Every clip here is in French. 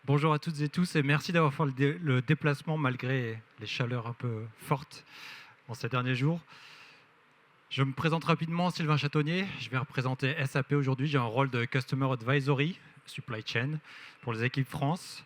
Bonjour à toutes et tous et merci d'avoir fait le déplacement malgré les chaleurs un peu fortes en ces derniers jours. Je me présente rapidement, Sylvain Châtonnier. Je vais représenter SAP aujourd'hui. J'ai un rôle de Customer Advisory, Supply Chain, pour les équipes France.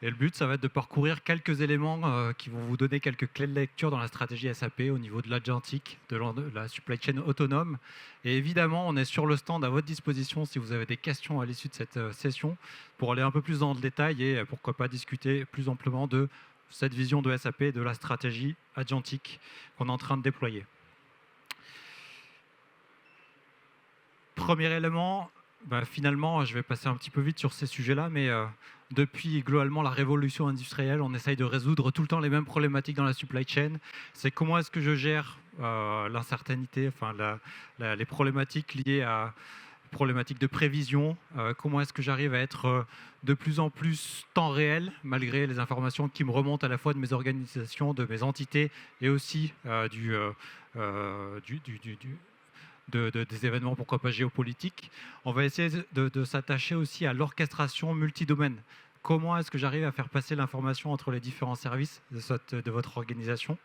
Et le but, ça va être de parcourir quelques éléments qui vont vous donner quelques clés de lecture dans la stratégie SAP au niveau de l'agentique, de la supply chain autonome. Et évidemment, on est sur le stand à votre disposition si vous avez des questions à l'issue de cette session pour aller un peu plus dans le détail et pourquoi pas discuter plus amplement de cette vision de SAP et de la stratégie agentique qu'on est en train de déployer. Premier élément, finalement, je vais passer un petit peu vite sur ces sujets-là, mais depuis globalement la révolution industrielle, on essaye de résoudre tout le temps les mêmes problématiques dans la supply chain. C'est comment est-ce que je gère l'incertainité, enfin les problématiques liées à problématiques de prévision, comment est-ce que j'arrive à être de plus en plus temps réel, malgré les informations qui me remontent à la fois de mes organisations, de mes entités, et aussi des événements, pourquoi pas géopolitiques. On va essayer de s'attacher aussi à l'orchestration multidomaine. Comment est-ce que j'arrive à faire passer l'information entre les différents services de votre organisation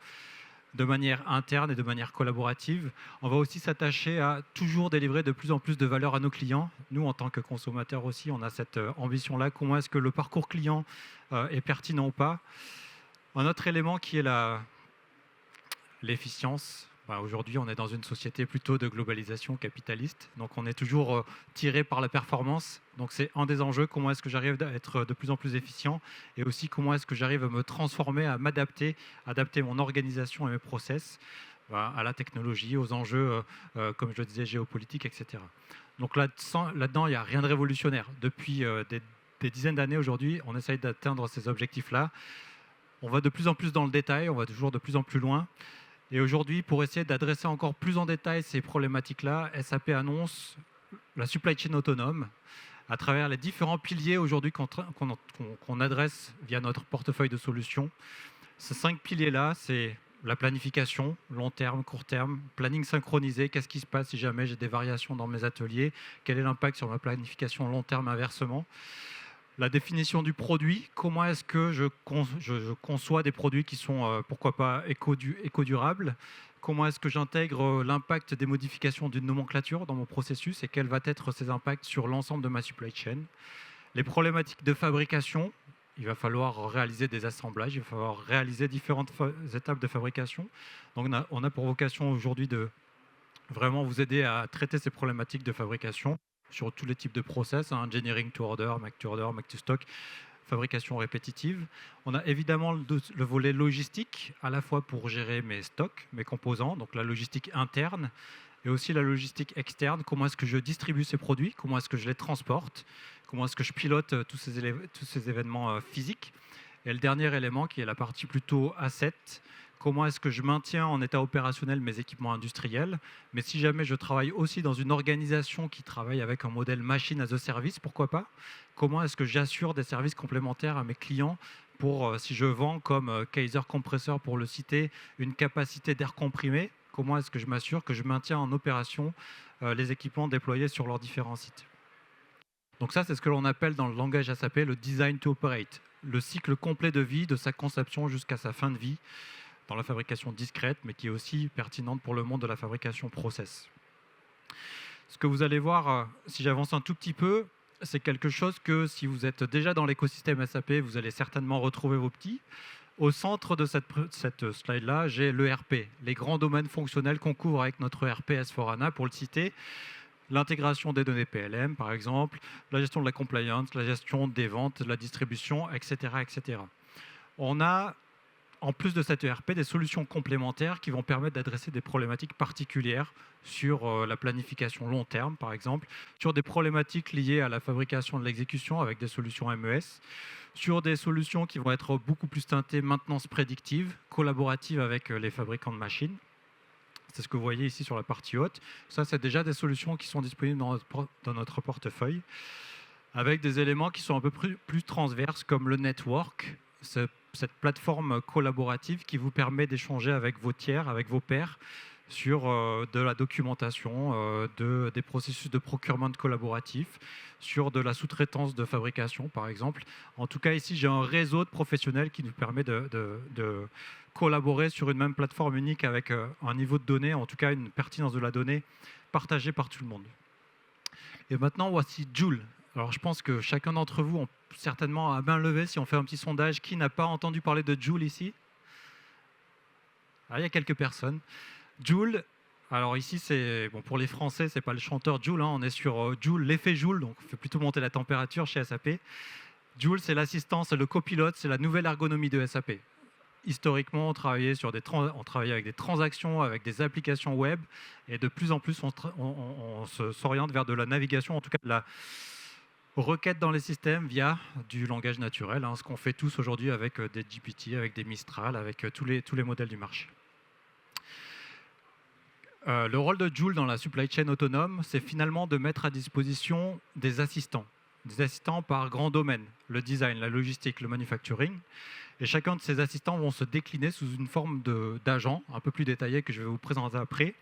de manière interne et de manière collaborative. On va aussi s'attacher à toujours délivrer de plus en plus de valeur à nos clients. Nous, en tant que consommateurs aussi, on a cette ambition-là. Comment est-ce que le parcours client est pertinent ou pas? Un autre élément qui est l'efficience. Aujourd'hui, on est dans une société plutôt de globalisation capitaliste, donc on est toujours tiré par la performance. Donc c'est un des enjeux, comment est-ce que j'arrive à être de plus en plus efficient, et aussi comment est-ce que j'arrive à me transformer, à m'adapter, adapter mon organisation et mes process à la technologie, aux enjeux, comme je le disais, géopolitiques, etc. Donc là-dedans, il n'y a rien de révolutionnaire. Depuis des dizaines d'années aujourd'hui, on essaye d'atteindre ces objectifs-là. On va de plus en plus dans le détail, on va toujours de plus en plus loin. Et aujourd'hui, pour essayer d'adresser encore plus en détail ces problématiques-là, SAP annonce la supply chain autonome à travers les différents piliers aujourd'hui qu'on adresse via notre portefeuille de solutions. Ces 5 piliers-là, c'est la planification, long terme, court terme, planning synchronisé, qu'est-ce qui se passe si jamais j'ai des variations dans mes ateliers, quel est l'impact sur ma planification long terme inversement. La définition du produit, comment est-ce que je conçois des produits qui sont, pourquoi pas, éco-durables. Comment est-ce que j'intègre l'impact des modifications d'une nomenclature dans mon processus et quels vont être ces impacts sur l'ensemble de ma supply chain. Les problématiques de fabrication, il va falloir réaliser des assemblages, il va falloir réaliser différentes étapes de fabrication. Donc on a pour vocation aujourd'hui de vraiment vous aider à traiter ces problématiques de fabrication sur tous les types de process, engineering to order, make to stock, fabrication répétitive. On a évidemment le volet logistique, à la fois pour gérer mes stocks, mes composants, donc la logistique interne, et aussi la logistique externe, comment est-ce que je distribue ces produits, comment est-ce que je les transporte, comment est-ce que je pilote tous ces événements physiques. Et le dernier élément qui est la partie plutôt asset, comment est-ce que je maintiens en état opérationnel mes équipements industriels, mais si jamais je travaille aussi dans une organisation qui travaille avec un modèle machine as a service, pourquoi pas? Comment est-ce que j'assure des services complémentaires à mes clients pour, si je vends comme Kaiser Compressor pour le citer, une capacité d'air comprimé, comment est-ce que je m'assure que je maintiens en opération les équipements déployés sur leurs différents sites? Donc ça, c'est ce que l'on appelle dans le langage SAP le design to operate, le cycle complet de vie de sa conception jusqu'à sa fin de vie, dans la fabrication discrète, mais qui est aussi pertinente pour le monde de la fabrication process. Ce que vous allez voir, si j'avance un tout petit peu, c'est quelque chose que si vous êtes déjà dans l'écosystème SAP, vous allez certainement retrouver vos petits. Au centre de cette slide-là, j'ai l'ERP, les grands domaines fonctionnels qu'on couvre avec notre ERP S4HANA, pour le citer. L'intégration des données PLM, par exemple, la gestion de la compliance, la gestion des ventes, de la distribution, etc., etc. On a, en plus de cette ERP, des solutions complémentaires qui vont permettre d'adresser des problématiques particulières sur la planification long terme, par exemple, sur des problématiques liées à la fabrication de l'exécution avec des solutions MES, sur des solutions qui vont être beaucoup plus teintées maintenance prédictive, collaborative avec les fabricants de machines. C'est ce que vous voyez ici sur la partie haute. Ça, c'est déjà des solutions qui sont disponibles dans notre portefeuille, avec des éléments qui sont un peu plus transverses, comme le network, cette plateforme collaborative qui vous permet d'échanger avec vos tiers, avec vos pairs, sur de la documentation, des processus de procurement collaboratif, sur de la sous-traitance de fabrication, par exemple. En tout cas, ici, j'ai un réseau de professionnels qui nous permet de collaborer sur une même plateforme unique avec un niveau de données, en tout cas une pertinence de la donnée partagée par tout le monde. Et maintenant, voici Joule. Alors, je pense que chacun d'entre vous ont certainement à main levée, si on fait un petit sondage, qui n'a pas entendu parler de Joule ici? Ah, il y a quelques personnes. Joule, alors ici, c'est bon, pour les Français, c'est pas le chanteur Joule, hein, on est sur Joule, l'effet Joule, donc on fait plutôt monter la température chez SAP. Joule, c'est l'assistant, c'est le copilote, c'est la nouvelle ergonomie de SAP. Historiquement, on travaillait avec des transactions, avec des applications web, et de plus en plus, on s'oriente vers de la navigation, en tout cas de la requête dans les systèmes via du langage naturel, hein, ce qu'on fait tous aujourd'hui avec des GPT, avec des Mistral, avec tous les modèles du marché. Le rôle de Joule dans la supply chain autonome, c'est finalement de mettre à disposition des assistants par grand domaine, le design, la logistique, le manufacturing. Et chacun de ces assistants vont se décliner sous une forme d'agent un peu plus détaillé que je vais vous présenter après.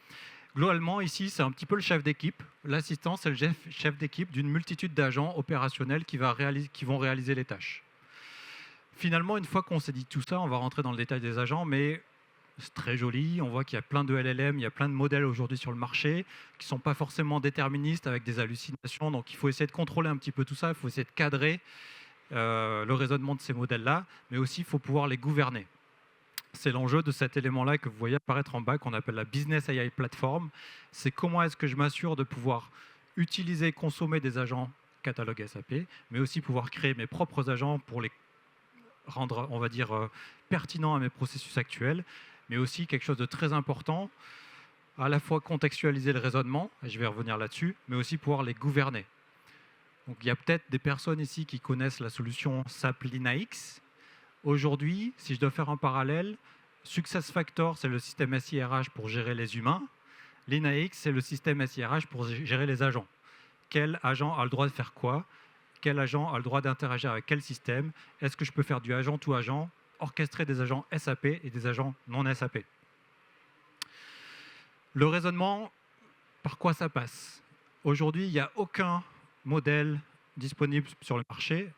Globalement, ici, c'est un petit peu le chef d'équipe. L'assistant, c'est le chef d'équipe d'une multitude d'agents opérationnels qui vont réaliser les tâches. Finalement, une fois qu'on s'est dit tout ça, on va rentrer dans le détail des agents, mais c'est très joli. On voit qu'il y a plein de LLM, il y a plein de modèles aujourd'hui sur le marché qui ne sont pas forcément déterministes avec des hallucinations. Donc, il faut essayer de contrôler un petit peu tout ça. Il faut essayer de cadrer le raisonnement de ces modèles-là, mais aussi il faut pouvoir les gouverner. C'est l'enjeu de cet élément-là que vous voyez apparaître en bas, qu'on appelle la Business AI Platform. C'est comment est-ce que je m'assure de pouvoir utiliser et consommer des agents catalogue SAP, mais aussi pouvoir créer mes propres agents pour les rendre, on va dire, pertinents à mes processus actuels, mais aussi quelque chose de très important, à la fois contextualiser le raisonnement, et je vais revenir là-dessus, mais aussi pouvoir les gouverner. Donc, il y a peut-être des personnes ici qui connaissent la solution SAP LeanIX. Aujourd'hui, si je dois faire un parallèle, SuccessFactors, c'est le système SIRH pour gérer les humains. LeanIX, c'est le système SIRH pour gérer les agents. Quel agent a le droit de faire quoi? Quel agent a le droit d'interagir avec quel système? Est-ce que je peux faire du agent to agent, orchestrer des agents SAP et des agents non SAP? Le raisonnement, par quoi ça passe? Aujourd'hui, il n'y a aucun modèle disponible sur le marché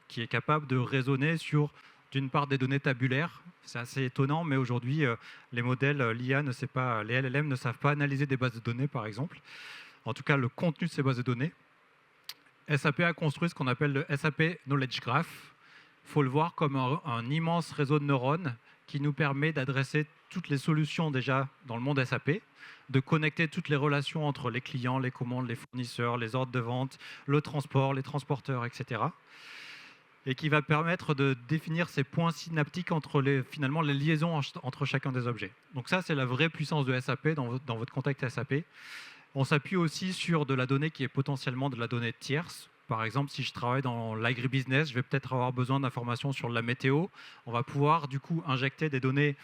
qui est capable de raisonner sur, d'une part, des données tabulaires. C'est assez étonnant, mais aujourd'hui, les modèles, l'IA ne sait pas, les LLM ne savent pas analyser des bases de données, par exemple. En tout cas, le contenu de ces bases de données. SAP a construit ce qu'on appelle le SAP Knowledge Graph. Il faut le voir comme un immense réseau de neurones qui nous permet d'adresser toutes les solutions déjà dans le monde SAP, de connecter toutes les relations entre les clients, les commandes, les fournisseurs, les ordres de vente, le transport, les transporteurs, etc. Et qui va permettre de définir ces points synaptiques entre finalement les liaisons entre chacun des objets. Donc ça, c'est la vraie puissance de SAP dans votre contexte SAP. On s'appuie aussi sur de la donnée qui est potentiellement de la donnée tierce. Par exemple, si je travaille dans l'agribusiness, je vais peut-être avoir besoin d'informations sur la météo. On va pouvoir du coup injecter des données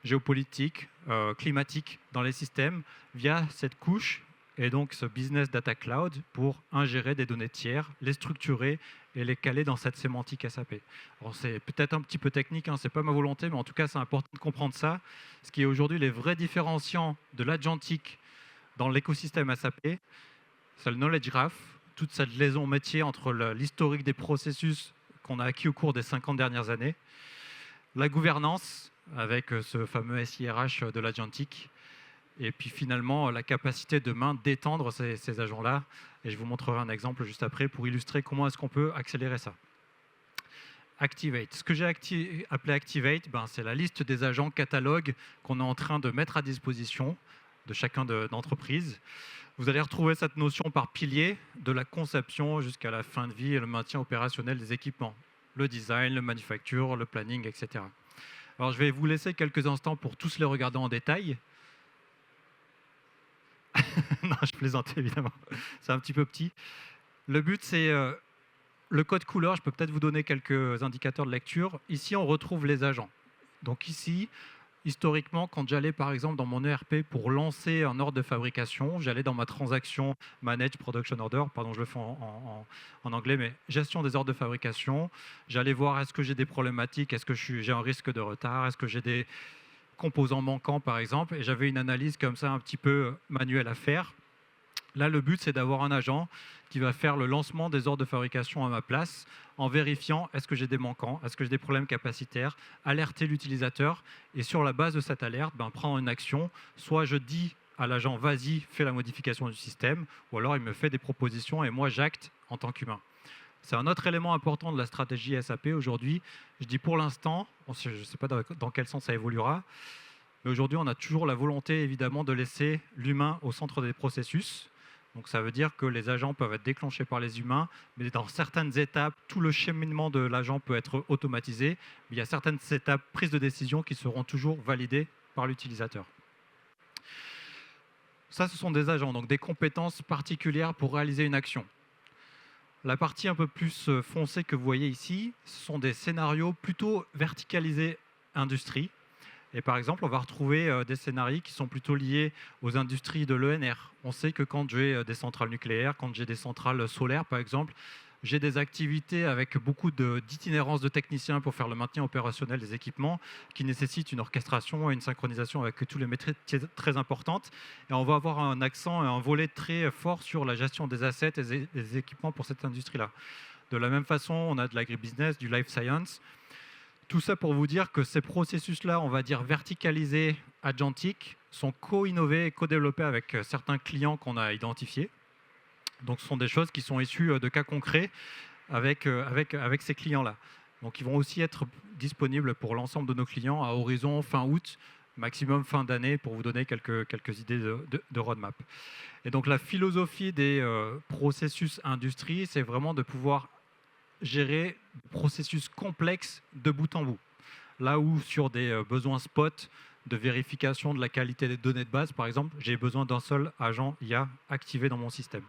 géopolitiques, climatiques dans les systèmes via cette couche et donc ce Business Data Cloud pour ingérer des données tiers, les structurer et les caler dans cette sémantique SAP. Alors c'est peut-être un petit peu technique, hein, c'est pas ma volonté, mais en tout cas c'est important de comprendre ça. Ce qui est aujourd'hui les vrais différenciants de l'agentique dans l'écosystème SAP, c'est le Knowledge Graph, toute cette liaison métier entre l'historique des processus qu'on a acquis au cours des 50 dernières années, la gouvernance avec ce fameux SIRH de l'agentique, et puis finalement la capacité demain d'étendre ces agents-là. Et je vous montrerai un exemple juste après pour illustrer comment est-ce qu'on peut accélérer ça. Activate. Ce que j'ai appelé Activate, c'est la liste des agents catalogues qu'on est en train de mettre à disposition de chacun d'entreprise. Vous allez retrouver cette notion par pilier, de la conception jusqu'à la fin de vie et le maintien opérationnel des équipements. Le design, le manufacture, le planning, etc. Alors je vais vous laisser quelques instants pour tous les regarder en détail. Non, je plaisante évidemment, c'est un petit peu petit. Le but, c'est le code couleur. Je peux peut-être vous donner quelques indicateurs de lecture. Ici, on retrouve les agents. Donc ici, historiquement, quand j'allais par exemple dans mon ERP pour lancer un ordre de fabrication, j'allais dans ma transaction Manage Production Order, pardon, je le fais en anglais, mais gestion des ordres de fabrication. J'allais voir est-ce que j'ai des problématiques, est-ce que j'ai un risque de retard, est-ce que j'ai des composants manquants par exemple, et j'avais une analyse comme ça un petit peu manuelle à faire. Là, le but, c'est d'avoir un agent qui va faire le lancement des ordres de fabrication à ma place en vérifiant est-ce que j'ai des manquants, est-ce que j'ai des problèmes capacitaires, alerter l'utilisateur et sur la base de cette alerte, prendre une action. Soit je dis à l'agent vas-y, fais la modification du système, ou alors il me fait des propositions et moi j'acte en tant qu'humain. C'est un autre élément important de la stratégie SAP aujourd'hui. Je dis pour l'instant, je ne sais pas dans quel sens ça évoluera, mais aujourd'hui on a toujours la volonté évidemment de laisser l'humain au centre des processus. Donc ça veut dire que les agents peuvent être déclenchés par les humains, mais dans certaines étapes, tout le cheminement de l'agent peut être automatisé. Mais il y a certaines étapes prises de décision qui seront toujours validées par l'utilisateur. Ça, ce sont des agents, donc des compétences particulières pour réaliser une action. La partie un peu plus foncée que vous voyez ici, ce sont des scénarios plutôt verticalisés industrie. Et par exemple, on va retrouver des scénarios qui sont plutôt liés aux industries de l'ENR. On sait que quand j'ai des centrales nucléaires, quand j'ai des centrales solaires, par exemple, j'ai des activités avec beaucoup d'itinérance de techniciens pour faire le maintien opérationnel des équipements qui nécessitent une orchestration et une synchronisation avec tous les métiers très importantes. Et on va avoir un accent et un volet très fort sur la gestion des assets et des équipements pour cette industrie-là. De la même façon, on a de l'agribusiness, du life science. Tout ça pour vous dire que ces processus-là, on va dire verticalisés, agentiques, sont co-innovés et co-développés avec certains clients qu'on a identifiés. Donc ce sont des choses qui sont issues de cas concrets avec ces clients-là. Donc ils vont aussi être disponibles pour l'ensemble de nos clients à horizon fin août, maximum fin d'année, pour vous donner quelques idées de roadmap. Et donc la philosophie des processus industrie, c'est vraiment de pouvoir gérer des processus complexes de bout en bout. Là où sur des besoins spot de vérification de la qualité des données de base, par exemple, j'ai besoin d'un seul agent IA activé dans mon système.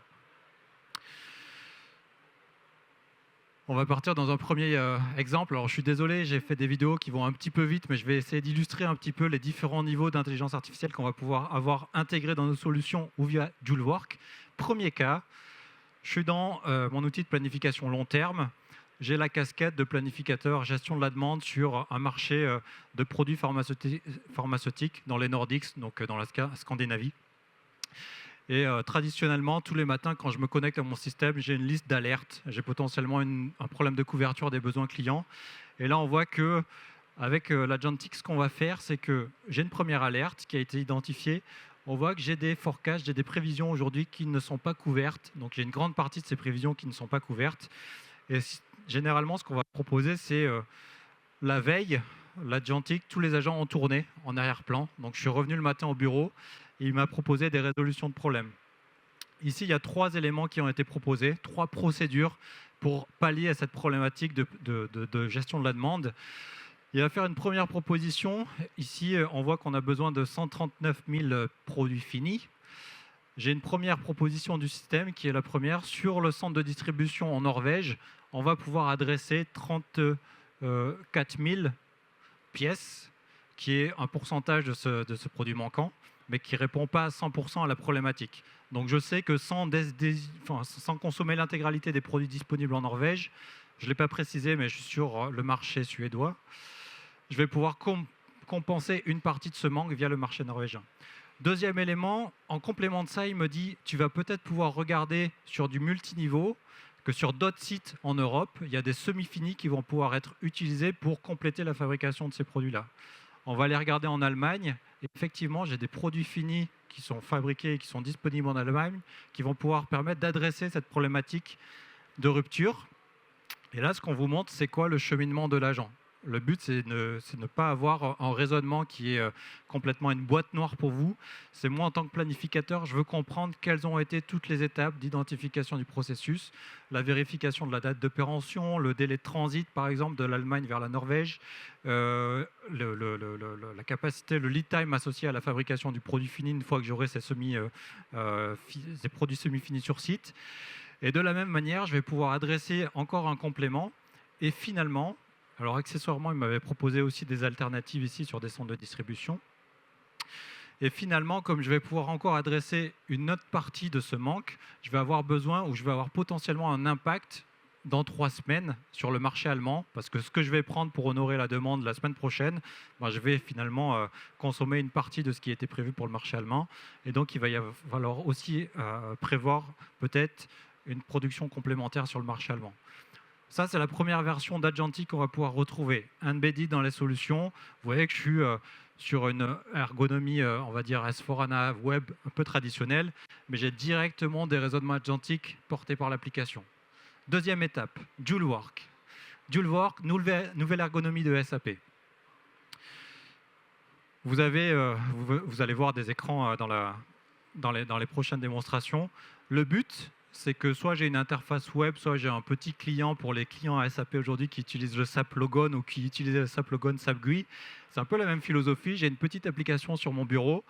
On va partir dans un premier exemple. Alors je suis désolé, j'ai fait des vidéos qui vont un petit peu vite, mais je vais essayer d'illustrer un petit peu les différents niveaux d'intelligence artificielle qu'on va pouvoir avoir intégrés dans nos solutions ou via Joule.Work. Premier cas, je suis dans mon outil de planification long terme. J'ai la casquette de planificateur gestion de la demande sur un marché de produits pharmaceutiques dans les Nordiques, donc dans la Scandinavie. Et traditionnellement, tous les matins, quand je me connecte à mon système, j'ai une liste d'alertes. J'ai potentiellement un problème de couverture des besoins clients. Et là, on voit que avec l'Agentic, ce qu'on va faire, c'est que j'ai une première alerte qui a été identifiée. On voit que j'ai des forecasts, j'ai des prévisions aujourd'hui qui ne sont pas couvertes. Donc, j'ai une grande partie de ces prévisions qui ne sont pas couvertes. Et généralement, ce qu'on va proposer, c'est la veille, l'Agentic, tous les agents ont tourné en arrière-plan. Donc, je suis revenu le matin au bureau et il m'a proposé des résolutions de problèmes. Ici, il y a 3 éléments qui ont été proposés, 3 procédures pour pallier à cette problématique de gestion de la demande. Il va faire une première proposition. Ici, on voit qu'on a besoin de 139 000 produits finis. J'ai une première proposition du système qui est la première. Sur le centre de distribution en Norvège, on va pouvoir adresser 34 000 pièces, qui est un pourcentage de ce produit manquant, mais qui ne répond pas à 100% à la problématique. Donc je sais que sans consommer l'intégralité des produits disponibles en Norvège, je ne l'ai pas précisé, mais je suis sur le marché suédois, je vais pouvoir compenser une partie de ce manque via le marché norvégien. Deuxième élément, en complément de ça, il me dit tu vas peut-être pouvoir regarder sur du multiniveau que sur d'autres sites en Europe, il y a des semi-finis qui vont pouvoir être utilisés pour compléter la fabrication de ces produits-là. On va aller regarder en Allemagne. Et effectivement, j'ai des produits finis qui sont fabriqués et qui sont disponibles en Allemagne qui vont pouvoir permettre d'adresser cette problématique de rupture. Et là, ce qu'on vous montre, c'est quoi le cheminement de l'agent. Le but, c'est de ne pas avoir un raisonnement qui est complètement une boîte noire pour vous. C'est moi, en tant que planificateur, je veux comprendre quelles ont été toutes les étapes d'identification du processus, la vérification de la date d'opération, le délai de transit, par exemple, de l'Allemagne vers la Norvège, la capacité, le lead time associé à la fabrication du produit fini une fois que j'aurai ces produits semi-finis sur site. Et de la même manière, je vais pouvoir adresser encore un complément. Et finalement, alors accessoirement, il m'avait proposé aussi des alternatives ici sur des centres de distribution. Et finalement, comme je vais pouvoir encore adresser une autre partie de ce manque, je vais avoir besoin ou je vais avoir potentiellement un impact dans 3 semaines sur le marché allemand, parce que ce que je vais prendre pour honorer la demande la semaine prochaine, ben, je vais finalement consommer une partie de ce qui était prévu pour le marché allemand. Et donc, il va y falloir aussi prévoir peut-être une production complémentaire sur le marché allemand. Ça, c'est la première version d'Agentic qu'on va pouvoir retrouver, embedded dans les solutions. Vous voyez que je suis sur une ergonomie, on va dire S4HANA web un peu traditionnelle, mais j'ai directement des raisonnements agentiques portés par l'application. Deuxième étape, JoulWork. JoulWork, nouvelle ergonomie de SAP. Vous allez voir des écrans dans les prochaines démonstrations. Le but, c'est que soit j'ai une interface web, soit j'ai un petit client pour les clients SAP aujourd'hui qui utilisent le SAP Logon ou qui utilisent le SAP Logon SAP GUI. C'est un peu la même philosophie. J'ai une petite application sur mon bureau,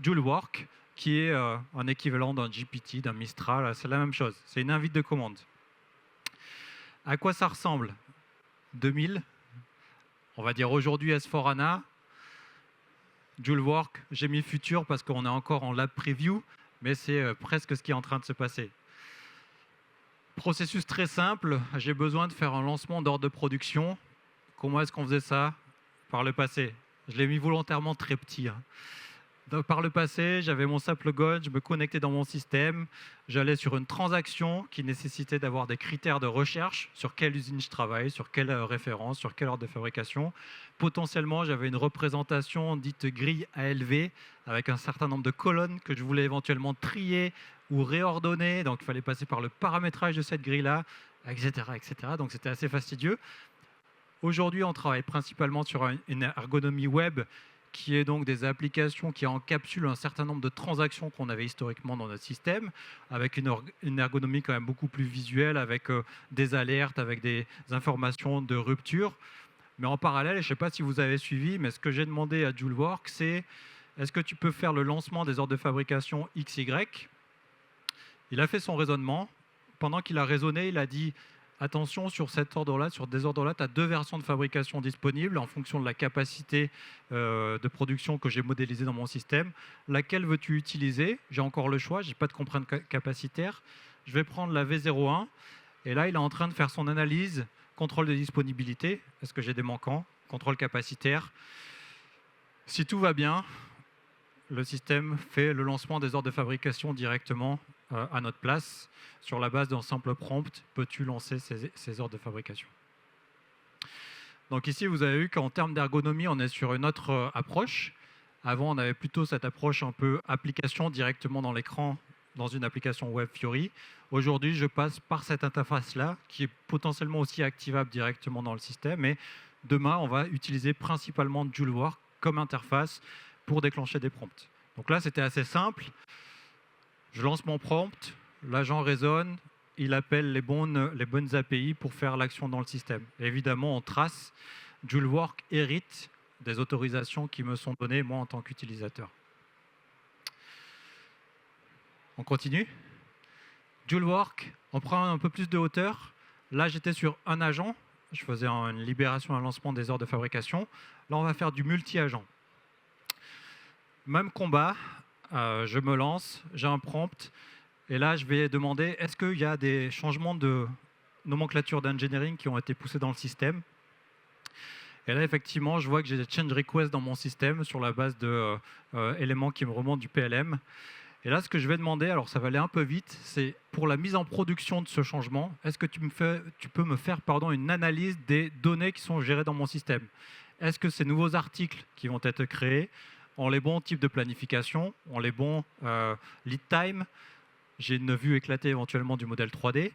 JoulWork, qui est un équivalent d'un GPT, d'un Mistral. C'est la même chose. C'est une invite de commande. À quoi ça ressemble 2000, on va dire aujourd'hui S4HANA, JoulWork, j'ai mis Future parce qu'on est encore en lab preview, mais c'est presque ce qui est en train de se passer. Processus très simple, j'ai besoin de faire un lancement d'ordre de production. Comment est-ce qu'on faisait ça par le passé? Je l'ai mis volontairement très petit. Donc, par le passé, j'avais mon SAP Logon, je me connectais dans mon système, j'allais sur une transaction qui nécessitait d'avoir des critères de recherche sur quelle usine je travaille, sur quelle référence, sur quelle ordre de fabrication. Potentiellement, j'avais une représentation dite grille ALV avec un certain nombre de colonnes que je voulais éventuellement trier ou réordonner. Donc, il fallait passer par le paramétrage de cette grille-là, etc., etc. Donc, c'était assez fastidieux. Aujourd'hui, on travaille principalement sur une ergonomie web qui est donc des applications qui encapsulent un certain nombre de transactions qu'on avait historiquement dans notre système, avec une ergonomie quand même beaucoup plus visuelle, avec des alertes, avec des informations de rupture. Mais en parallèle, je ne sais pas si vous avez suivi, mais ce que j'ai demandé à JoulWork, c'est est-ce que tu peux faire le lancement des ordres de fabrication XY? Il a fait son raisonnement. Pendant qu'il a raisonné, il a dit attention, sur cet ordre-là, sur des ordres-là, tu as 2 versions de fabrication disponibles en fonction de la capacité de production que j'ai modélisée dans mon système. Laquelle veux-tu utiliser? J'ai encore le choix, je n'ai pas de contrainte capacitaire. Je vais prendre la V01. Et là, il est en train de faire son analyse, contrôle de disponibilité. Est-ce que j'ai des manquants? Contrôle capacitaire. Si tout va bien, le système fait le lancement des ordres de fabrication directement à notre place. Sur la base d'un simple prompt, peux-tu lancer ces ordres de fabrication? Donc ici, vous avez vu qu'en termes d'ergonomie, on est sur une autre approche. Avant, on avait plutôt cette approche un peu application directement dans l'écran, dans une application web Fiori. Aujourd'hui, je passe par cette interface-là, qui est potentiellement aussi activable directement dans le système. Et demain, on va utiliser principalement JoulWork comme interface pour déclencher des prompts. Donc là, c'était assez simple. Je lance mon prompt, l'agent raisonne, il appelle les bonnes API pour faire l'action dans le système. Et évidemment, on trace, JoulWork hérite des autorisations qui me sont données, moi, en tant qu'utilisateur. On continue. JoulWork, on prend un peu plus de hauteur. Là, j'étais sur un agent. Je faisais une libération, un lancement des ordres de fabrication. Là, on va faire du multi-agent. Même combat, je me lance, j'ai un prompt. Et là, je vais demander, est-ce qu'il y a des changements de nomenclature d'engineering qui ont été poussés dans le système? Et là, effectivement, je vois que j'ai des change requests dans mon système sur la base d'éléments qui me remontent du PLM. Et là, ce que je vais demander, alors ça va aller un peu vite, c'est pour la mise en production de ce changement, est-ce que tu peux me faire une analyse des données qui sont gérées dans mon système? Est-ce que ces nouveaux articles qui vont être créés ont les bons types de planification, ont les bons lead time? J'ai une vue éclatée éventuellement du modèle 3D.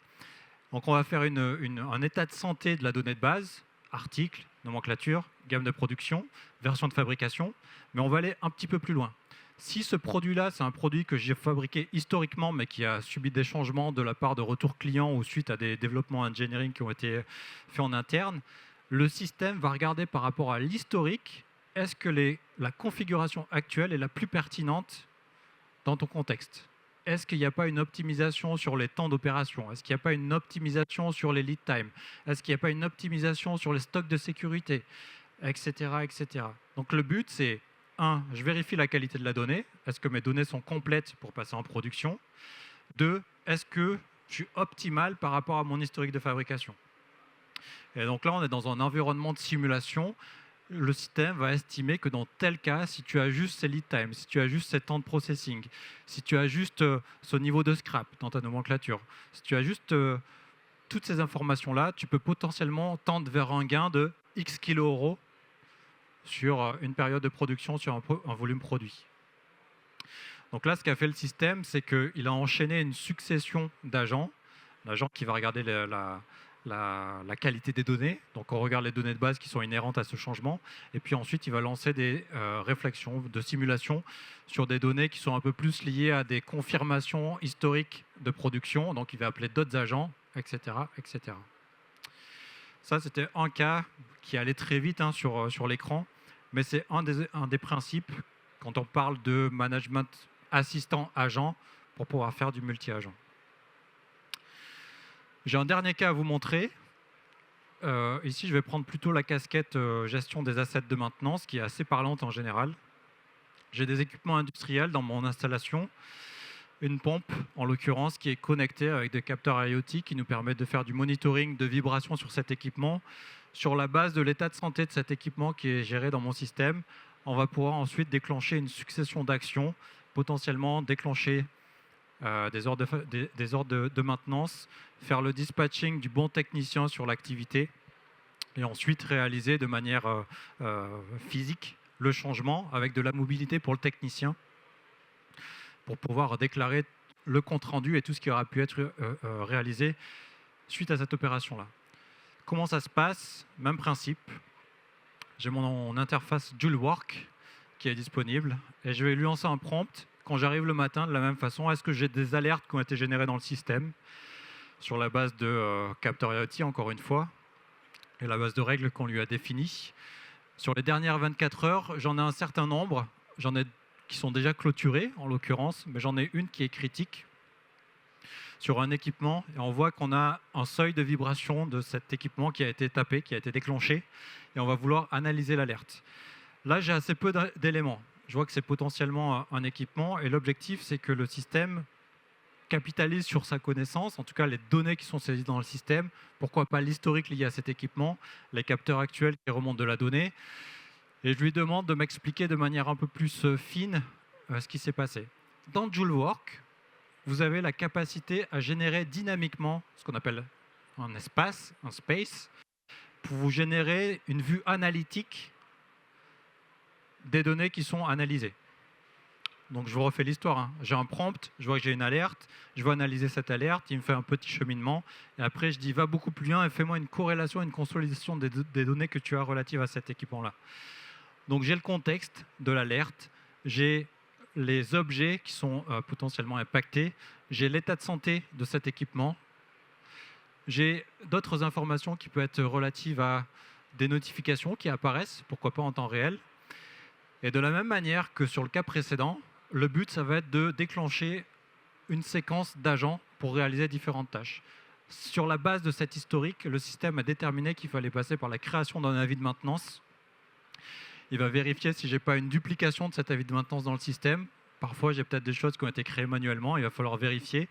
Donc on va faire un état de santé de la donnée de base, article, nomenclature, gamme de production, version de fabrication, mais on va aller un petit peu plus loin. Si ce produit-là, c'est un produit que j'ai fabriqué historiquement, mais qui a subi des changements de la part de retours clients ou suite à des développements engineering qui ont été faits en interne, le système va regarder par rapport à l'historique, est-ce que la configuration actuelle est la plus pertinente dans ton contexte? Est-ce qu'il n'y a pas une optimisation sur les temps d'opération? Est-ce qu'il n'y a pas une optimisation sur les lead time? Est-ce qu'il n'y a pas une optimisation sur les stocks de sécurité? Etc., etc. Donc le but, c'est 1, je vérifie la qualité de la donnée. Est-ce que mes données sont complètes pour passer en production? 2, est-ce que je suis optimal par rapport à mon historique de fabrication. Et donc là, on est dans un environnement de simulation. Le système va estimer que dans tel cas, si tu ajustes ces lead times, si tu ajustes ces temps de processing, si tu ajustes ce niveau de scrap dans ta nomenclature, si tu ajustes toutes ces informations-là, tu peux potentiellement tendre vers un gain de X kilos euros sur une période de production, sur un volume produit. Donc là, ce qu'a fait le système, c'est qu'il a enchaîné une succession d'agents, l'agent qui va regarder la qualité des données. Donc on regarde les données de base qui sont inhérentes à ce changement. Et puis ensuite, il va lancer des réflexions de simulation sur des données qui sont un peu plus liées à des confirmations historiques de production. Donc il va appeler d'autres agents, etc., etc. Ça, c'était un cas qui allait très vite sur l'écran. Mais c'est un des principes quand on parle de management assistant-agent pour pouvoir faire du multi-agent. J'ai un dernier cas à vous montrer. Ici, je vais prendre plutôt la casquette gestion des assets de maintenance, qui est assez parlante en général. J'ai des équipements industriels dans mon installation, une pompe en l'occurrence qui est connectée avec des capteurs IoT qui nous permettent de faire du monitoring de vibrations sur cet équipement. Sur la base de l'état de santé de cet équipement qui est géré dans mon système, on va pouvoir ensuite déclencher une succession d'actions, potentiellement déclencher des ordres de maintenance, faire le dispatching du bon technicien sur l'activité et ensuite réaliser de manière physique le changement avec de la mobilité pour le technicien pour pouvoir déclarer le compte-rendu et tout ce qui aura pu être réalisé suite à cette opération-là. Comment ça se passe? Même principe. J'ai mon interface JouleWork qui est disponible et je vais lui lancer un prompt quand j'arrive le matin de la même façon. Est-ce que j'ai des alertes qui ont été générées dans le système sur la base de capteurs IoT, encore une fois, et la base de règles qu'on lui a définies. Sur les dernières 24 heures, j'en ai un certain nombre. J'en ai qui sont déjà clôturées, en l'occurrence, mais j'en ai une qui est critique sur un équipement. Et on voit qu'on a un seuil de vibration de cet équipement qui a été tapé, qui a été déclenché, et on va vouloir analyser l'alerte. Là, j'ai assez peu d'éléments. Je vois que c'est potentiellement un équipement, et l'objectif, c'est que le système capitalise sur sa connaissance, en tout cas les données qui sont saisies dans le système, pourquoi pas l'historique lié à cet équipement, les capteurs actuels qui remontent de la donnée, et je lui demande de m'expliquer de manière un peu plus fine ce qui s'est passé. Dans JouleWork, vous avez la capacité à générer dynamiquement ce qu'on appelle un espace, un space, pour vous générer une vue analytique des données qui sont analysées. Donc je vous refais l'histoire. J'ai un prompt, je vois que j'ai une alerte, je vais analyser cette alerte, il me fait un petit cheminement, et après je dis va beaucoup plus loin et fais-moi une corrélation, une consolidation des données que tu as relatives à cet équipement-là. Donc j'ai le contexte de l'alerte, j'ai les objets qui sont potentiellement impactés, j'ai l'état de santé de cet équipement, j'ai d'autres informations qui peuvent être relatives à des notifications qui apparaissent, pourquoi pas en temps réel. Et de la même manière que sur le cas précédent, le but, ça va être de déclencher une séquence d'agents pour réaliser différentes tâches. Sur la base de cet historique, le système a déterminé qu'il fallait passer par la création d'un avis de maintenance. Il va vérifier si je n'ai pas une duplication de cet avis de maintenance dans le système. Parfois, j'ai peut-être des choses qui ont été créées manuellement, il va falloir vérifier.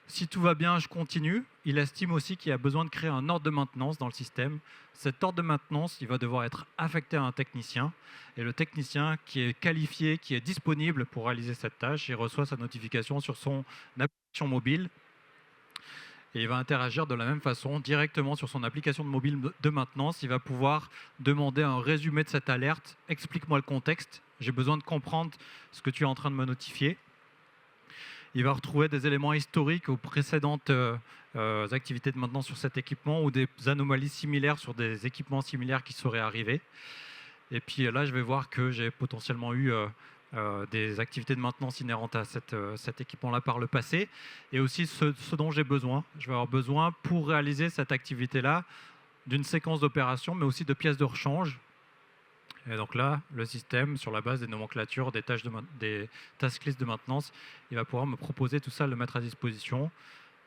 Si tout va bien, je continue. Il estime aussi qu'il y a besoin de créer un ordre de maintenance dans le système. Cet ordre de maintenance, il va devoir être affecté à un technicien. Et le technicien qui est qualifié, qui est disponible pour réaliser cette tâche, il reçoit sa notification sur son application mobile. Et il va interagir de la même façon, directement sur son application de mobile de maintenance. Il va pouvoir demander un résumé de cette alerte. Explique-moi le contexte. J'ai besoin de comprendre ce que tu es en train de me notifier. Il va retrouver des éléments historiques aux précédentes activités de maintenance sur cet équipement ou des anomalies similaires sur des équipements similaires qui seraient arrivés. Et puis là, je vais voir que j'ai potentiellement eu des activités de maintenance inhérentes à cet équipement-là par le passé. Et aussi ce dont j'ai besoin. Je vais avoir besoin pour réaliser cette activité-là d'une séquence d'opérations, mais aussi de pièces de rechange. Et donc là, le système, sur la base des nomenclatures, des task lists de maintenance, il va pouvoir me proposer tout ça, le mettre à disposition.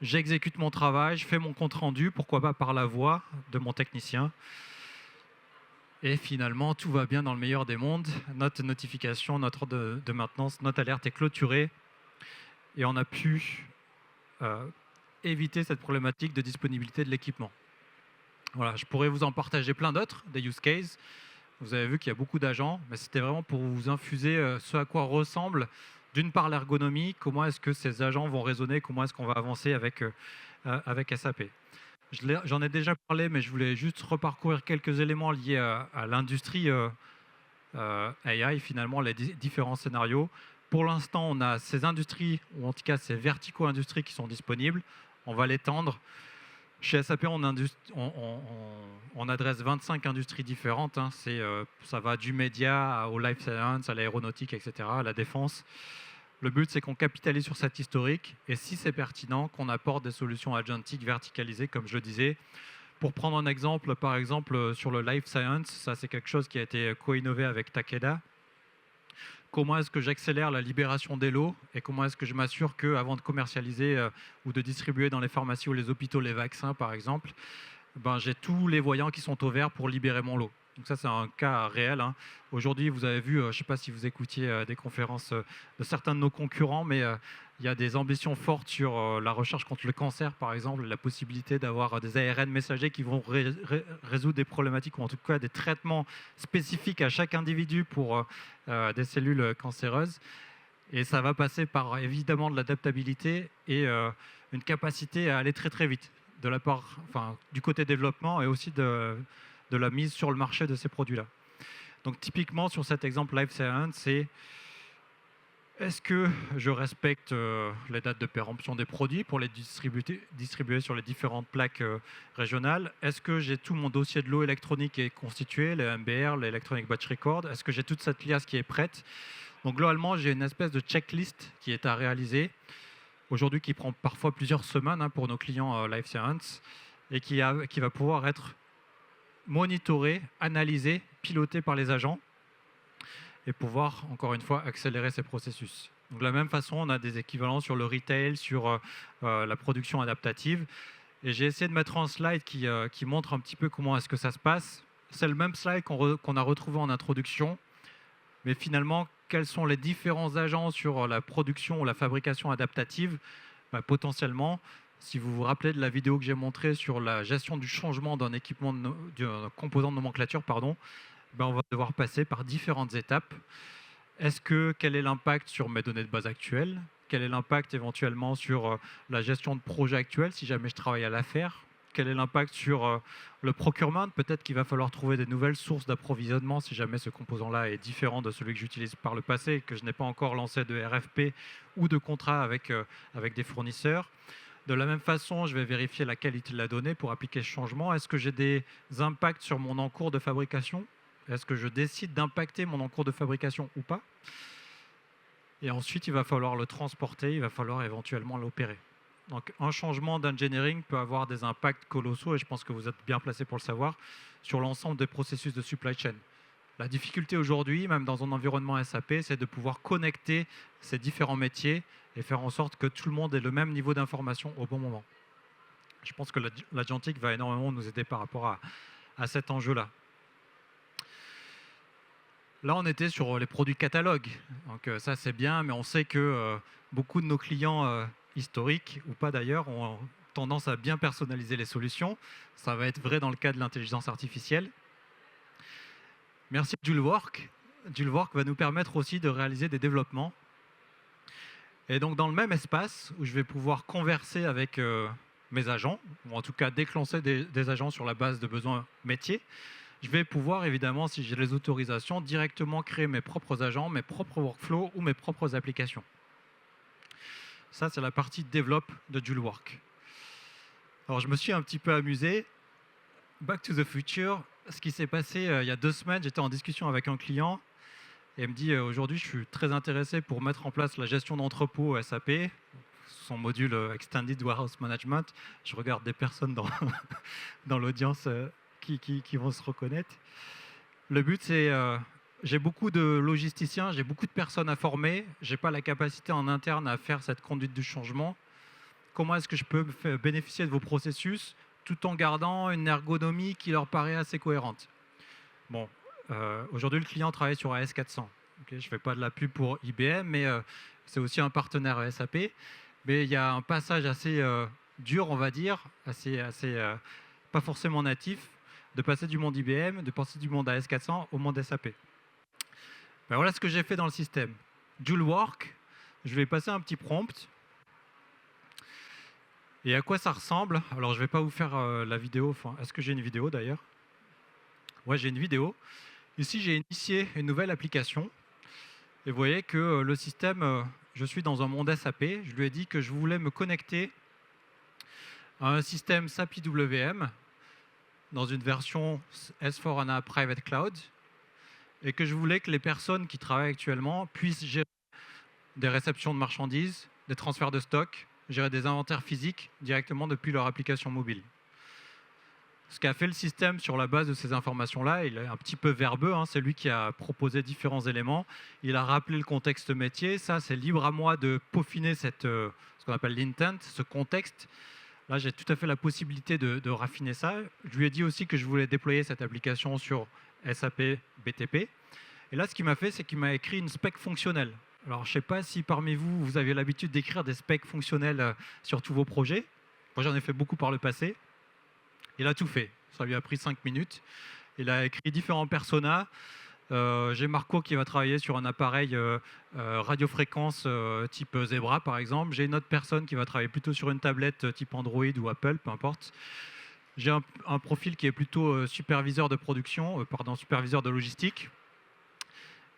J'exécute mon travail, je fais mon compte-rendu, pourquoi pas par la voix de mon technicien. Et finalement, tout va bien dans le meilleur des mondes. Notre notification, notre ordre de maintenance, notre alerte est clôturée. Et on a pu éviter cette problématique de disponibilité de l'équipement. Voilà, je pourrais vous en partager plein d'autres, des use cases. Vous avez vu qu'il y a beaucoup d'agents, mais c'était vraiment pour vous infuser ce à quoi ressemble, d'une part, l'ergonomie, comment est-ce que ces agents vont raisonner, comment est-ce qu'on va avancer avec SAP. J'en ai déjà parlé, mais je voulais juste reparcourir quelques éléments liés à l'industrie AI, finalement, les différents scénarios. Pour l'instant, on a ces industries, ou en tout cas ces verticaux-industries qui sont disponibles. On va l'étendre. Chez SAP, on adresse 25 industries différentes. Hein. Ça va du média au life science, à l'aéronautique, etc., à la défense. Le but, c'est qu'on capitalise sur cet historique et si c'est pertinent, qu'on apporte des solutions agentiques verticalisées, comme je le disais. Pour prendre un exemple, par exemple, sur le life science, ça c'est quelque chose qui a été co-innové avec Takeda. Comment est-ce que j'accélère la libération des lots et comment est-ce que je m'assure qu'avant de commercialiser ou de distribuer dans les pharmacies ou les hôpitaux les vaccins, par exemple, j'ai tous les voyants qui sont au vert pour libérer mon lot. Donc ça, c'est un cas réel. Hein. Aujourd'hui, vous avez vu, je ne sais pas si vous écoutiez des conférences de certains de nos concurrents, mais il y a des ambitions fortes sur la recherche contre le cancer, par exemple, la possibilité d'avoir des ARN messagers qui vont résoudre des problématiques, ou en tout cas des traitements spécifiques à chaque individu pour des cellules cancéreuses. Et ça va passer par, évidemment, de l'adaptabilité et une capacité à aller très très vite, de la part, du côté développement et aussi de la mise sur le marché de ces produits-là. Donc typiquement, sur cet exemple Life Science, c'est est-ce que je respecte les dates de péremption des produits pour les distribuer sur les différentes plaques régionales? Est-ce que j'ai tout mon dossier de lot électronique qui est constitué, les MBR, l'Electronic Batch Record? Est-ce que j'ai toute cette liasse qui est prête? Donc globalement, j'ai une espèce de checklist qui est à réaliser, aujourd'hui qui prend parfois plusieurs semaines pour nos clients Life Science, et qui va pouvoir être monitoré, analysé, piloté par les agents, et pouvoir, encore une fois, accélérer ces processus. Donc, de la même façon, on a des équivalents sur le retail, sur la production adaptative. Et j'ai essayé de mettre un slide qui montre un petit peu comment est-ce que ça se passe. C'est le même slide qu'on a retrouvé en introduction, mais finalement, quels sont les différents agents sur la production ou la fabrication adaptative? Potentiellement, si vous vous rappelez de la vidéo que j'ai montrée sur la gestion du changement d'un équipement, d'un composant de nomenclature, on va devoir passer par différentes étapes. Quel est l'impact sur mes données de base actuelles? Quel est l'impact éventuellement sur la gestion de projet actuel si jamais je travaille à l'affaire? Quel est l'impact sur le procurement? Peut-être qu'il va falloir trouver des nouvelles sources d'approvisionnement si jamais ce composant-là est différent de celui que j'utilise par le passé et que je n'ai pas encore lancé de RFP ou de contrat avec des fournisseurs. De la même façon, je vais vérifier la qualité de la donnée pour appliquer ce changement. Est-ce que j'ai des impacts sur mon encours de fabrication? Est-ce que je décide d'impacter mon encours de fabrication ou pas? Et ensuite, il va falloir le transporter, il va falloir éventuellement l'opérer. Donc, un changement d'engineering peut avoir des impacts colossaux, et je pense que vous êtes bien placé pour le savoir, sur l'ensemble des processus de supply chain. La difficulté aujourd'hui, même dans un environnement SAP, c'est de pouvoir connecter ces différents métiers et faire en sorte que tout le monde ait le même niveau d'information au bon moment. Je pense que l'agentique va énormément nous aider par rapport à cet enjeu-là. Là, on était sur les produits catalogues. Donc ça, c'est bien, mais on sait que beaucoup de nos clients historiques, ou pas d'ailleurs, ont tendance à bien personnaliser les solutions. Ça va être vrai dans le cas de l'intelligence artificielle. Merci Joule-Work. Joule-Work va nous permettre aussi de réaliser des développements. Et donc, dans le même espace où je vais pouvoir converser avec mes agents, ou en tout cas déclencher des agents sur la base de besoins métiers, je vais pouvoir, évidemment, si j'ai les autorisations, directement créer mes propres agents, mes propres workflows ou mes propres applications. Ça, c'est la partie développe de Joule-Work. Alors, je me suis un petit peu amusé. Back to the future, ce qui s'est passé il y a 2 semaines, j'étais en discussion avec un client et il me dit aujourd'hui, je suis très intéressé pour mettre en place la gestion d'entrepôt SAP, son module Extended Warehouse Management. Je regarde des personnes dans l'audience qui vont se reconnaître. Le but, c'est j'ai beaucoup de logisticiens, j'ai beaucoup de personnes à former, je n'ai pas la capacité en interne à faire cette conduite du changement. Comment est-ce que je peux bénéficier de vos processus tout en gardant une ergonomie qui leur paraît assez cohérente? Bon, aujourd'hui, le client travaille sur AS400. Okay, je ne fais pas de la pub pour IBM, mais c'est aussi un partenaire SAP. Mais il y a un passage assez dur, on va dire, pas forcément natif, de passer du monde IBM, de passer du monde AS400 au monde SAP. Ben voilà ce que j'ai fait dans le système. Joule Work, je vais passer un petit prompt. Et à quoi ça ressemble? Alors, je ne vais pas vous faire la vidéo. Enfin, est-ce que j'ai une vidéo d'ailleurs? Ouais, j'ai une vidéo. Ici, j'ai initié une nouvelle application. Et vous voyez que le système, je suis dans un monde SAP. Je lui ai dit que je voulais me connecter à un système SAP IWM dans une version S4HANA Private Cloud et que je voulais que les personnes qui travaillent actuellement puissent gérer des réceptions de marchandises, des transferts de stock, gérer des inventaires physiques directement depuis leur application mobile. Ce qu'a fait le système sur la base de ces informations-là, il est un petit peu verbeux, hein, c'est lui qui a proposé différents éléments, il a rappelé le contexte métier, ça c'est libre à moi de peaufiner ce qu'on appelle l'intent, ce contexte. Là j'ai tout à fait la possibilité de raffiner ça. Je lui ai dit aussi que je voulais déployer cette application sur SAP BTP. Et là ce qu'il m'a fait, c'est qu'il m'a écrit une spec fonctionnelle. Alors je ne sais pas si parmi vous, vous avez l'habitude d'écrire des specs fonctionnels sur tous vos projets. Moi j'en ai fait beaucoup par le passé. Il a tout fait. Ça lui a pris 5 minutes. Il a écrit différents personas. J'ai Marco qui va travailler sur un appareil radiofréquence type Zebra, par exemple. J'ai une autre personne qui va travailler plutôt sur une tablette type Android ou Apple, peu importe. J'ai un profil qui est plutôt superviseur de production, superviseur de logistique.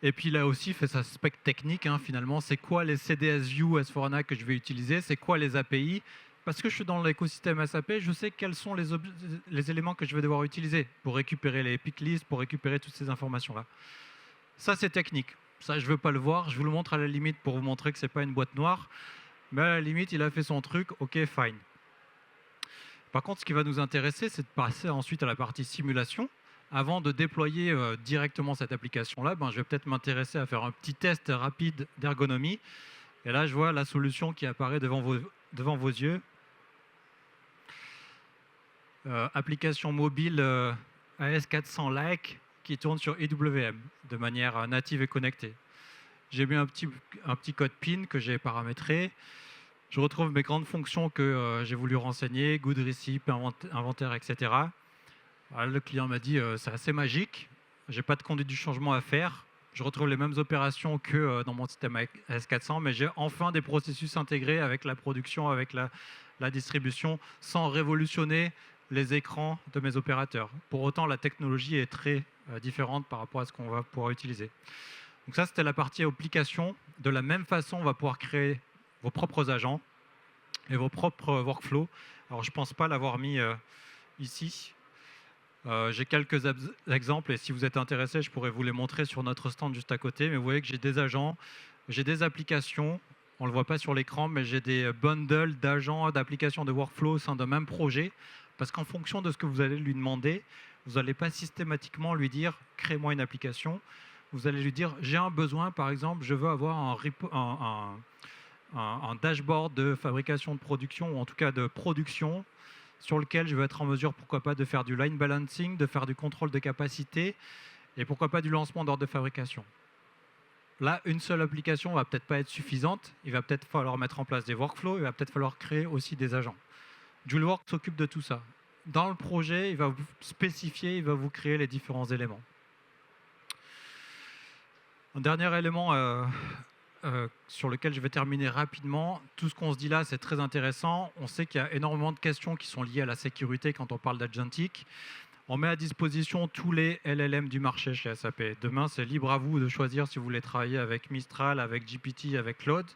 Et puis il a aussi fait sa spec technique, hein, finalement. C'est quoi les CDS View S4HANA que je vais utiliser? C'est quoi les API? Parce que je suis dans l'écosystème SAP, je sais quels sont les éléments que je vais devoir utiliser pour récupérer les pick lists, pour récupérer toutes ces informations-là. Ça, c'est technique. Ça, je ne veux pas le voir. Je vous le montre à la limite pour vous montrer que ce n'est pas une boîte noire. Mais à la limite, il a fait son truc. OK, fine. Par contre, ce qui va nous intéresser, c'est de passer ensuite à la partie simulation. Avant de déployer directement cette application-là, je vais peut-être m'intéresser à faire un petit test rapide d'ergonomie. Et là, je vois la solution qui apparaît devant vos yeux. Application mobile AS400-like qui tourne sur IWM de manière native et connectée. J'ai mis un petit code PIN que j'ai paramétré. Je retrouve mes grandes fonctions que j'ai voulu renseigner, good receipt, inventaire, etc. Alors, le client m'a dit c'est assez magique, je n'ai pas de conduite du changement à faire. Je retrouve les mêmes opérations que dans mon système AS400, mais j'ai enfin des processus intégrés avec la production, avec la distribution, sans révolutionner les écrans de mes opérateurs. Pour autant, la technologie est très différente par rapport à ce qu'on va pouvoir utiliser. Donc ça, c'était la partie application. De la même façon, on va pouvoir créer vos propres agents et vos propres workflows. Alors, je ne pense pas l'avoir mis ici. J'ai quelques exemples et si vous êtes intéressé, je pourrais vous les montrer sur notre stand juste à côté. Mais vous voyez que j'ai des agents, j'ai des applications. On ne le voit pas sur l'écran, mais j'ai des bundles d'agents, d'applications, de workflows au sein d'un même projet. Parce qu'en fonction de ce que vous allez lui demander, vous n'allez pas systématiquement lui dire « crée-moi une application ». Vous allez lui dire « j'ai un besoin, par exemple, je veux avoir un dashboard de fabrication de production, ou en tout cas de production, sur lequel je veux être en mesure, pourquoi pas, de faire du line balancing, de faire du contrôle de capacité, et pourquoi pas du lancement d'ordre de fabrication ». Là, une seule application ne va peut-être pas être suffisante. Il va peut-être falloir mettre en place des workflows, il va peut-être falloir créer aussi des agents. JouleWorks s'occupe de tout ça. Dans le projet, il va vous spécifier, il va vous créer les différents éléments. Un dernier élément sur lequel je vais terminer rapidement. Tout ce qu'on se dit là, c'est très intéressant. On sait qu'il y a énormément de questions qui sont liées à la sécurité quand on parle d'agentic. On met à disposition tous les LLM du marché chez SAP. Demain, c'est libre à vous de choisir si vous voulez travailler avec Mistral, avec GPT, avec Claude.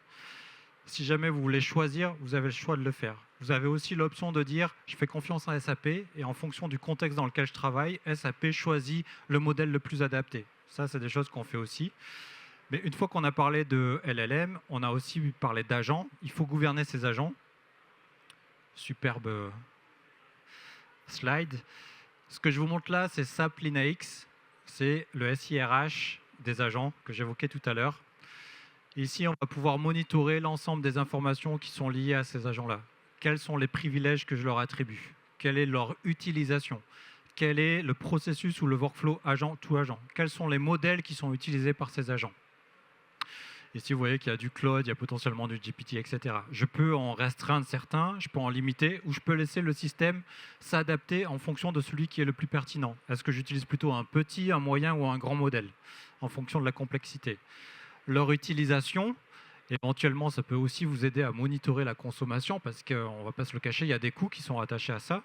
Si jamais vous voulez choisir, vous avez le choix de le faire. Vous avez aussi l'option de dire « je fais confiance à SAP » et en fonction du contexte dans lequel je travaille, SAP choisit le modèle le plus adapté. Ça, c'est des choses qu'on fait aussi. Mais une fois qu'on a parlé de LLM, on a aussi parlé d'agents. Il faut gouverner ces agents. Superbe slide. Ce que je vous montre là, c'est SAP LeanIX. C'est le SIRH des agents que j'évoquais tout à l'heure. Ici, on va pouvoir monitorer l'ensemble des informations qui sont liées à ces agents-là. Quels sont les privilèges que je leur attribue? Quelle est leur utilisation? Quel est le processus ou le workflow agent to agent? Quels sont les modèles qui sont utilisés par ces agents? Ici, vous voyez qu'il y a du Claude, il y a potentiellement du GPT, etc. Je peux en restreindre certains, je peux en limiter, ou je peux laisser le système s'adapter en fonction de celui qui est le plus pertinent. Est-ce que j'utilise plutôt un petit, un moyen ou un grand modèle, en fonction de la complexité. Leur utilisation, éventuellement, ça peut aussi vous aider à monitorer la consommation, parce qu'on ne va pas se le cacher, il y a des coûts qui sont attachés à ça.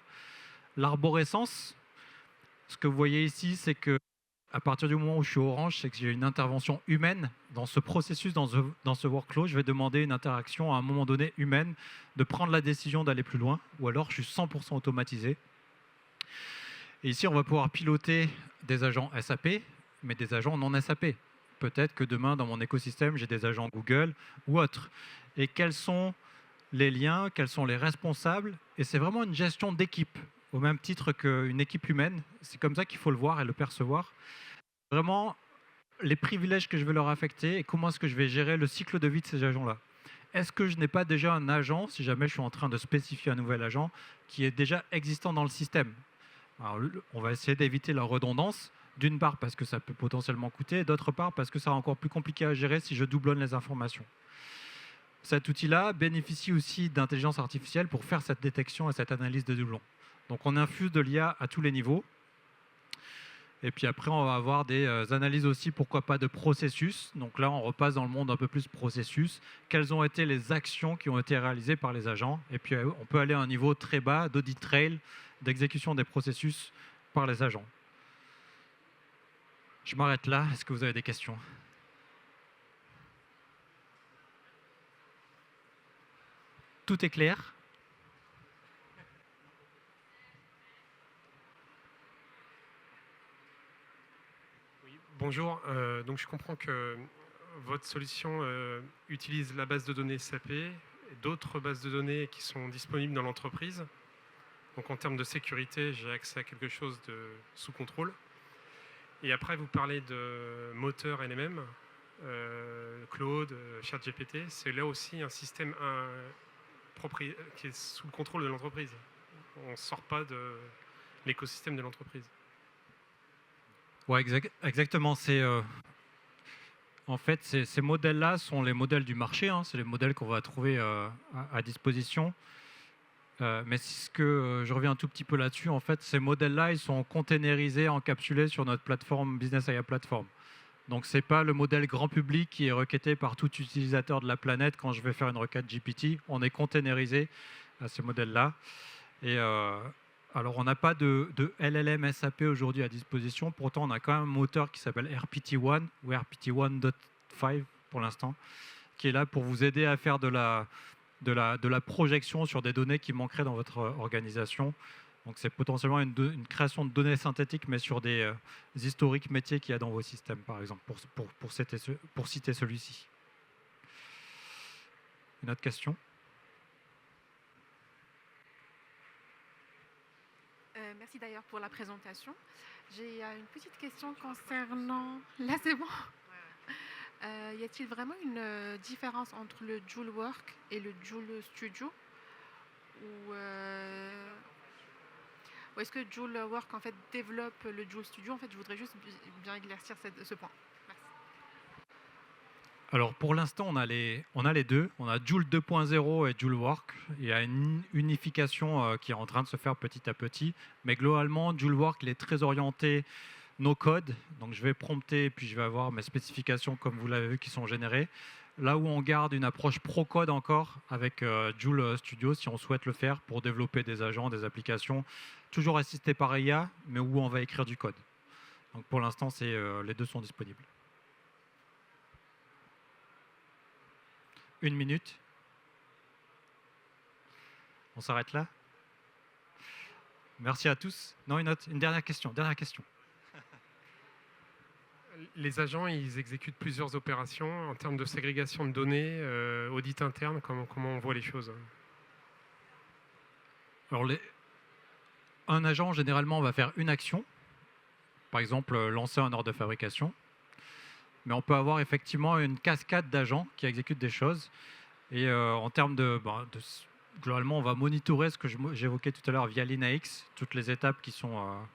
L'arborescence, ce que vous voyez ici, c'est que à partir du moment où je suis orange, c'est que j'ai une intervention humaine dans ce processus, dans ce workflow. Je vais demander une interaction à un moment donné humaine de prendre la décision d'aller plus loin, ou alors je suis 100% automatisé. Et ici, on va pouvoir piloter des agents SAP, mais des agents non SAP. Peut-être que demain, dans mon écosystème, j'ai des agents Google ou autres. Et quels sont les liens, quels sont les responsables? Et c'est vraiment une gestion d'équipe, au même titre qu'une équipe humaine. C'est comme ça qu'il faut le voir et le percevoir. Vraiment, les privilèges que je vais leur affecter et comment est-ce que je vais gérer le cycle de vie de ces agents-là. Est-ce que je n'ai pas déjà un agent, si jamais je suis en train de spécifier un nouvel agent, qui est déjà existant dans le système? Alors, on va essayer d'éviter la redondance, d'une part parce que ça peut potentiellement coûter, d'autre part parce que ça sera encore plus compliqué à gérer si je doublonne les informations. Cet outil-là bénéficie aussi d'intelligence artificielle pour faire cette détection et cette analyse de doublons. Donc on infuse de l'IA à tous les niveaux. Et puis après, on va avoir des analyses aussi, pourquoi pas, de processus. Donc là, on repasse dans le monde un peu plus processus. Quelles ont été les actions qui ont été réalisées par les agents? Et puis, on peut aller à un niveau très bas d'audit trail, d'exécution des processus par les agents. Je m'arrête là. Est-ce que vous avez des questions? Tout est clair? Bonjour, donc je comprends que votre solution utilise la base de données SAP et d'autres bases de données qui sont disponibles dans l'entreprise. Donc en termes de sécurité, j'ai accès à quelque chose de sous contrôle. Et après, vous parlez de moteur LMM, Claude, ChatGPT. C'est là aussi un système qui est sous le contrôle de l'entreprise. On ne sort pas de l'écosystème de l'entreprise. Ouais, exactement. En fait, ces modèles-là sont les modèles du marché. C'est les modèles qu'on va trouver à disposition. Mais je reviens un tout petit peu là-dessus. En fait, ces modèles-là, ils sont containerisés, encapsulés sur notre plateforme Business AI Platform. Donc, ce n'est pas le modèle grand public qui est requêté par tout utilisateur de la planète quand je vais faire une requête GPT. On est containerisé à ces modèles-là. Et alors, on n'a pas de LLM SAP aujourd'hui à disposition. Pourtant, on a quand même un moteur qui s'appelle RPT-1 ou RPT-1.5 pour l'instant, qui est là pour vous aider à faire de la projection sur des données qui manqueraient dans votre organisation. Donc, c'est potentiellement une création de données synthétiques, mais sur des historiques métiers qu'il y a dans vos systèmes, par exemple, pour citer celui-ci. Une autre question? Merci d'ailleurs pour la présentation. J'ai une petite question concernant... Là, c'est bon. Y a-t-il vraiment une différence entre le Joule Work et le Joule Studio? Ou est-ce que Joule Work en fait développe le Joule Studio? En fait, je voudrais juste bien éclaircir ce point. Merci. Alors pour l'instant, on a les deux. On a Joule 2.0 et Joule Work. Il y a une unification qui est en train de se faire petit à petit. Mais globalement, Joule Work il est très orienté no code. Donc je vais prompter, puis je vais avoir mes spécifications comme vous l'avez vu qui sont générées. Là où on garde une approche pro-code encore avec Joule Studio, si on souhaite le faire pour développer des agents, des applications, toujours assistés par IA, mais où on va écrire du code. Donc pour l'instant, les deux sont disponibles. 1 minute. On s'arrête là. Merci à tous. Non, une dernière question. Les agents, ils exécutent plusieurs opérations en termes de ségrégation de données, audit interne, comment on voit les choses? Alors, un agent, généralement, va faire une action. Par exemple, lancer un ordre de fabrication. Mais on peut avoir effectivement une cascade d'agents qui exécutent des choses. Et en termes globalement, on va monitorer ce que j'évoquais tout à l'heure via LinaX, toutes les étapes qui sont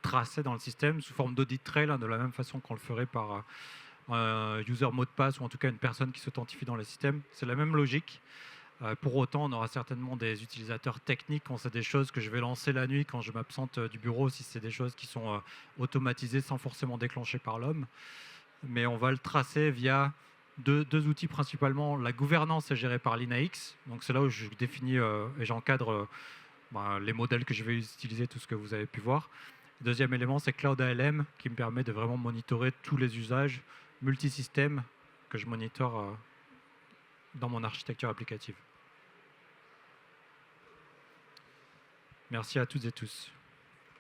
tracées dans le système sous forme d'audit trail, de la même façon qu'on le ferait un user mot de passe ou en tout cas une personne qui s'authentifie dans le système. C'est la même logique. Pour autant, on aura certainement des utilisateurs techniques quand c'est des choses que je vais lancer la nuit quand je m'absente du bureau, si c'est des choses qui sont automatisées sans forcément déclencher par l'homme. Mais on va le tracer via deux outils principalement. La gouvernance est gérée par l'INAX, donc c'est là où je définis et j'encadre les modèles que je vais utiliser, tout ce que vous avez pu voir. Deuxième élément, c'est Cloud ALM qui me permet de vraiment monitorer tous les usages multisystèmes que je monitore dans mon architecture applicative. Merci à toutes et tous.